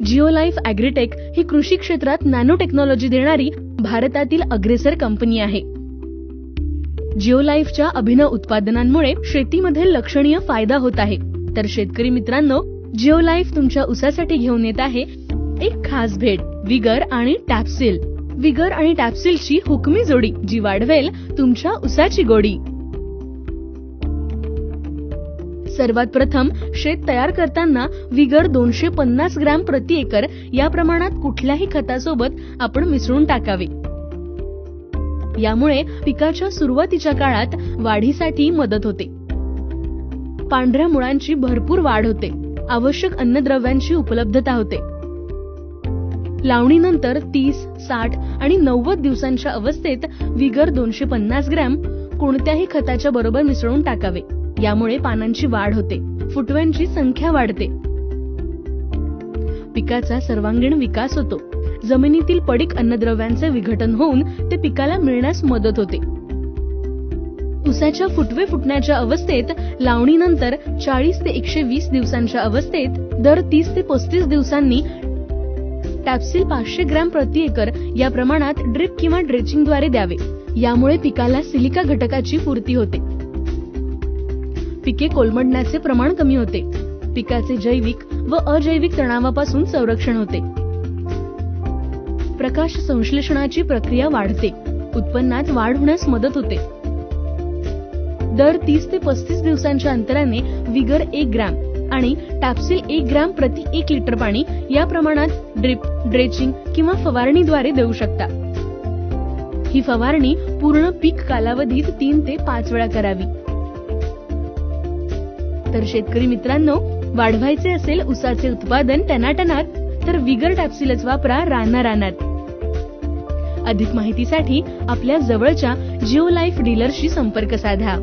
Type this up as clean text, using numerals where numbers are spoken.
जिओलाईफ agritech ही कृषी क्षेत्रात nano technology देणारी भारतातील अग्रेसर कंपनी आहे. जिओलाईफच्या अभिनव उत्पादनांमुळे शेतीमध्ये लक्षणीय फायदा होत आहे. तर शेतकरी मित्रांनो, जिओलाईफ तुमच्या ऊसासाठी घेऊन येत आहे एक खास भेट, विगर आणि टॅप्सिल. विगर आणि टॅप्सिलची हुकमी जोडी, जी वाढवेल तुमच्या ऊसाची गोडी. सर्वात प्रथम शेत तयार करताना विगर 250 ग्रॅम प्रति एकर या प्रमाणात कुठल्याही खतासोबत आपण मिसळून टाकावे. यामुळे पिकाच्या सुरुवातीच्या काळात वाढीसाठी मदत होते. पांढऱ्या मुळांची भरपूर वाढ होते. आवश्यक अन्नद्रव्यांची उपलब्धता होते. लावणीनंतर 30, 60 आणि 90 दिवसांच्या अवस्थेत विगर 250 ग्रॅम कोणत्याही खताच्या बरोबर मिसळून टाकावे. यामुळे पानांची वाढ होते, फुटव्यांची संख्या वाढते, पिकाचा सर्वांगीण विकास होतो. जमिनीतील पडीक अन्नद्रव्यांचे विघटन होऊन ते पिकाला मिळण्यास मदत होते. ऊसाच्या फुटवे फुटण्याच्या अवस्थेत लावणीनंतर 40 ते 120 दिवसांच्या अवस्थेत दर 30 ते 35 दिवसांनी टॅप्सिल 500 ग्रॅम प्रति एकर या प्रमाणात ड्रिप किंवा ड्रेचिंगद्वारे द्यावे. यामुळे पिकाला सिलिका घटकाची पूर्ती होते. पिके कोलमडण्याचे प्रमाण कमी होते. पिकाचे जैविक व अजैविक तणावापासून संरक्षण होते. प्रकाश संश्लेषणाची प्रक्रिया वाढते. उत्पन्नात वाढ होण्यास मदत होते. दर 30 ते 35 दिवसांच्या अंतराने विगर 1 ग्रॅम आणि टॅप्सिल 1 ग्रॅम प्रति 1 लिटर पाणी या प्रमाणात ड्रिप, ड्रेचिंग किंवा फवारणीद्वारे देऊ शकता. ही फवारणी पूर्ण पीक कालावधीत 3 ते 5 वेळा करावी. तर शेतकरी मित्रांनो, वाढवायचे असेल ऊसाचे उत्पादन टनाटनात, तर विगर टॅप्सिलच वापरा रानात. अधिक माहितीसाठी आपल्या जवळच्या जिओलाईफ डीलरशी संपर्क साधा.